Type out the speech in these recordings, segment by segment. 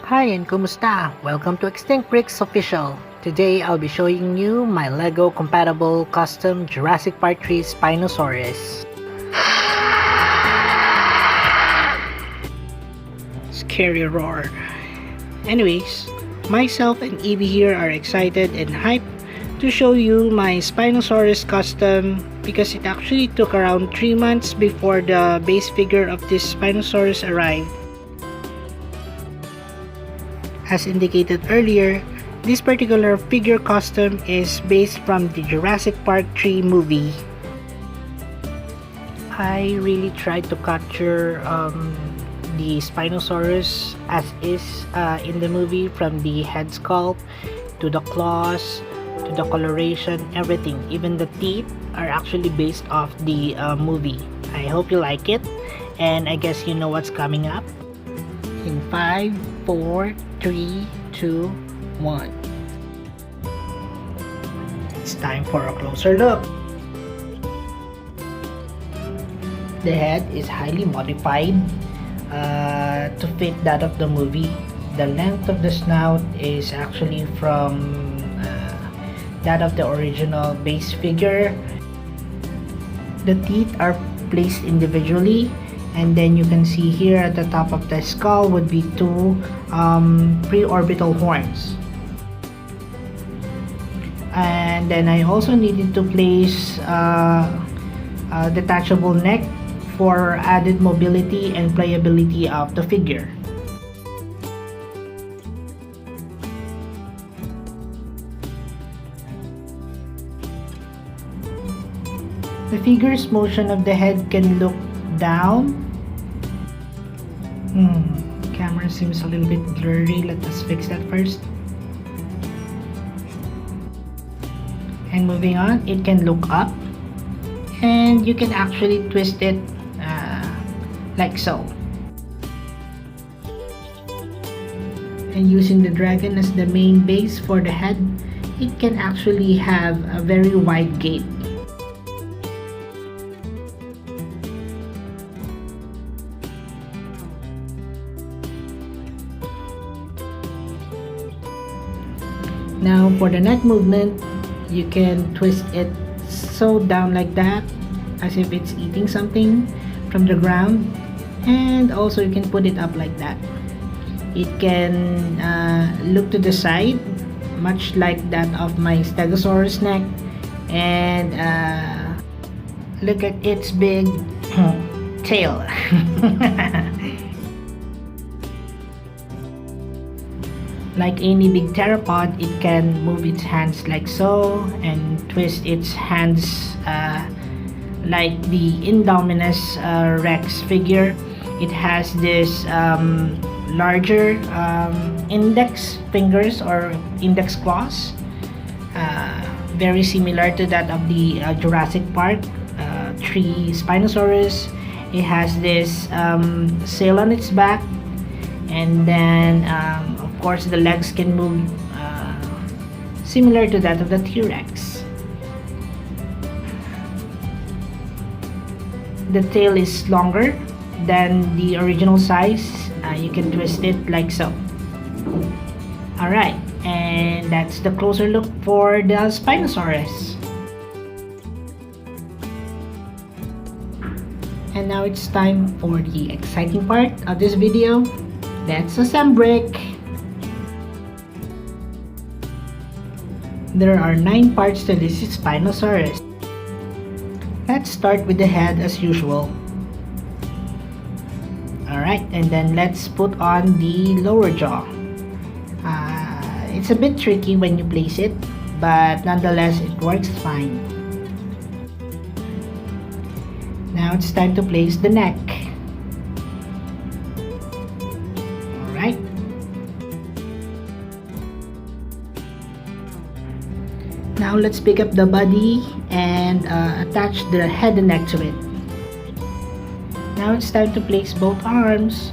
Hi and kumusta? Welcome to Extinct Bricks Official. Today I'll be showing you my Lego compatible custom Jurassic Park 3 Spinosaurus. Scary roar. Anyways, myself and Evie here are excited and hyped to show you my Spinosaurus custom because it actually took around 3 months before the base figure of this Spinosaurus arrived. As indicated earlier, this particular figure custom is based from the Jurassic Park 3 movie. I really tried to capture the Spinosaurus as is in the movie, from the head sculpt to the claws to the coloration, everything. Even the teeth are actually based off the movie. I hope you like it, and I guess you know what's coming up. In 5, 4, 3, 2, 1. It's time for a closer look. The head is highly modified to fit that of the movie. The length of the snout is actually from that of the original base figure. The teeth are placed individually, and then you can see here at the top of the skull would be 2 pre-orbital horns. And then I also needed to place a detachable neck for added mobility and playability of the figure. The figure's motion of the head can look down. Camera seems a little bit blurry. Let us fix that first. And moving on, it can look up, and you can actually twist it like so. And using the dragon as the main base for the head, it can actually have a very wide gate. Now for the neck movement, you can twist it so down like that, as if it's eating something from the ground, and also you can put it up like that. It can look to the side, much like that of my Stegosaurus neck, and look at its big tail. Like any big theropod, it can move its hands like so and twist its hands like the Indominus Rex figure. It has this larger index fingers or index claws, very similar to that of the Jurassic Park 3 Spinosaurus. It has this sail on its back, and then of course the legs can move similar to that of the T-Rex. The tail is longer than the original size. You can twist it like so. Alright, and that's the closer look for the Spinosaurus. And now it's time for the exciting part of this video. Let's assemble. There are 9 parts to this Spinosaurus. Let's start with the head as usual. Alright, and then let's put on the lower jaw. It's a bit tricky when you place it, but nonetheless it works fine. Now it's time to place the neck. Alright. Now let's pick up the body and attach the head and neck to it. Now it's time to place both arms.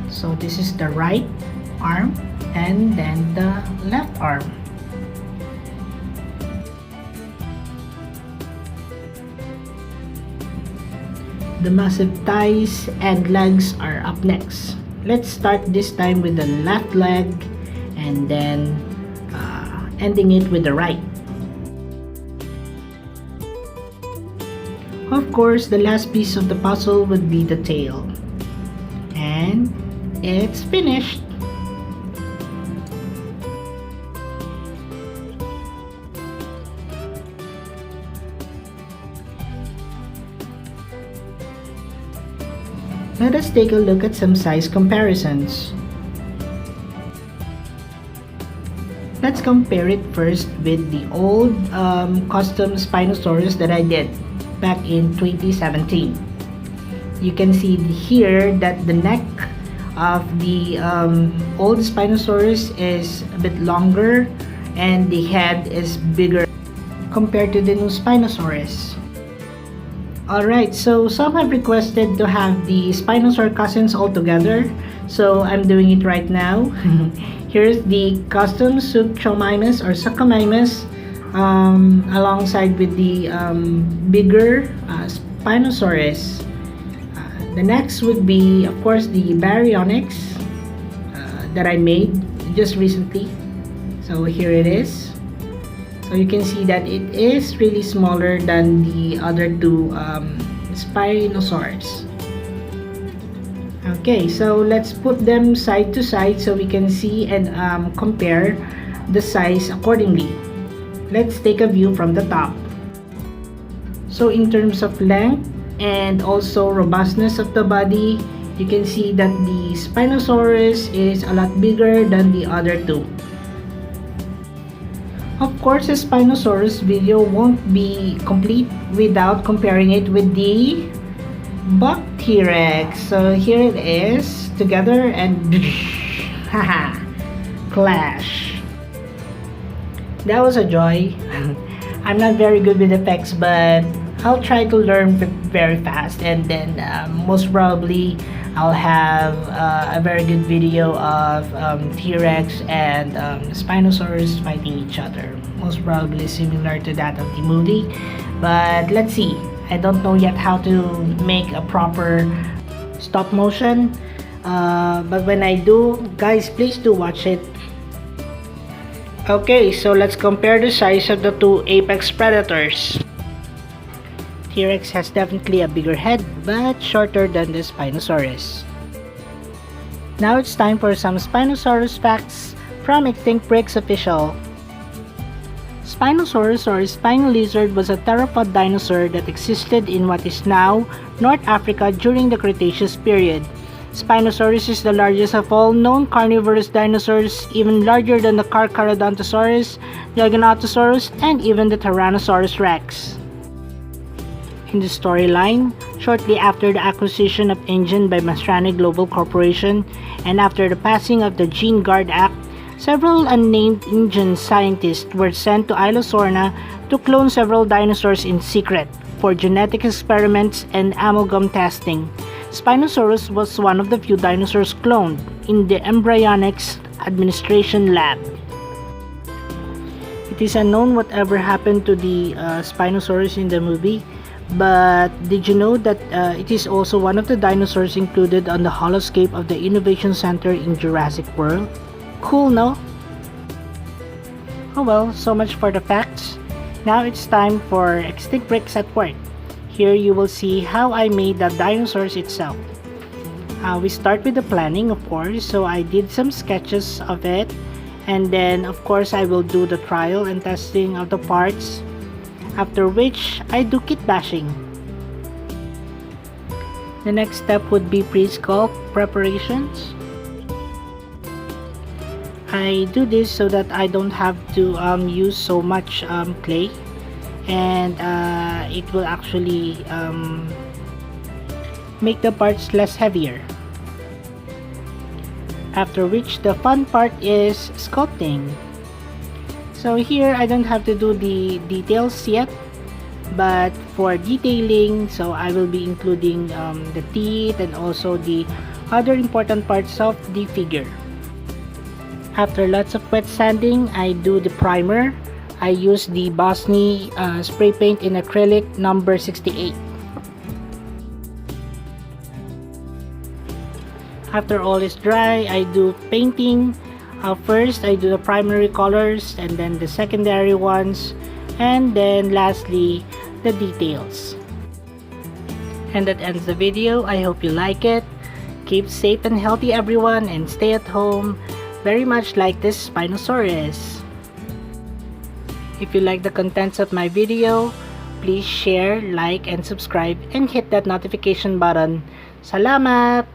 So this is the right arm and then the left arm. The massive thighs and legs are up next. Let's start this time with the left leg and then ending it with the right. Of course, the last piece of the puzzle would be the tail. And it's finished! Let us take a look at some size comparisons. Let's compare it first with the old custom Spinosaurus that I did back in 2017. You can see here that the neck of the old Spinosaurus is a bit longer and the head is bigger compared to the new Spinosaurus. Alright, so some have requested to have the Spinosaur cousins all together, so I'm doing it right now. Here's the custom Suchomimus or Suchomimus alongside with the bigger Spinosaurus. The next would be, of course, the Baryonyx that I made just recently. So here it is. So you can see that it is really smaller than the other two Spinosaurs. Okay, so let's put them side to side so we can see and compare the size accordingly. Let's take a view from the top. So in terms of length and also robustness of the body, you can see that the Spinosaurus is a lot bigger than the other two. Of course, the Spinosaurus video won't be complete without comparing it with the Buck T-Rex. So here it is together and haha, clash. That was a joy. I'm not very good with effects, but I'll try to learn very fast, and then most probably I'll have a very good video of T-Rex and Spinosaurus fighting each other. Most probably similar to that of the movie. But let's see. I don't know yet how to make a proper stop motion. But when I do, guys, please do watch it. Okay, so let's compare the size of the two apex predators. T-Rex has definitely a bigger head, but shorter than the Spinosaurus. Now it's time for some Spinosaurus facts from Extinct Bricks Official. Spinosaurus or spiny lizard was a theropod dinosaur that existed in what is now North Africa during the Cretaceous period. Spinosaurus is the largest of all known carnivorous dinosaurs, even larger than the Carcharodontosaurus, the Giganotosaurus, and even the Tyrannosaurus rex. In the storyline, shortly after the acquisition of InGen by Masrani Global Corporation and after the passing of the Gene Guard Act, several unnamed InGen scientists were sent to Isla Sorna to clone several dinosaurs in secret for genetic experiments and amalgam testing. Spinosaurus was one of the few dinosaurs cloned in the Embryonics Administration Lab. It is unknown whatever happened to the Spinosaurus in the movie, but did you know that it is also one of the dinosaurs included on the holoscape of the Innovation Center in Jurassic World? Cool, no? Oh well, so much for the facts. Now it's time for Extinct Bricks at Work. Here you will see how I made the dinosaurs itself. We start with the planning, of course, so I did some sketches of it, and then of course I will do the trial and testing of the parts, after which I do kit bashing. The next step would be pre-sculpt preparations. I do this so that I don't have to use so much clay, and it will actually make the parts less heavier. After which the fun part is sculpting. So here I don't have to do the details yet, but for detailing, so I will be including the teeth and also the other important parts of the figure. After lots of wet sanding, I do the primer. I use the Bosny spray paint in acrylic number 68. After all is dry, I do painting. First, I do the primary colors and then the secondary ones, and then lastly, the details. And that ends the video. I hope you like it. Keep safe and healthy everyone, and stay at home, very much like this Spinosaurus. If you like the contents of my video, please share, like, and subscribe, and hit that notification button. Salamat!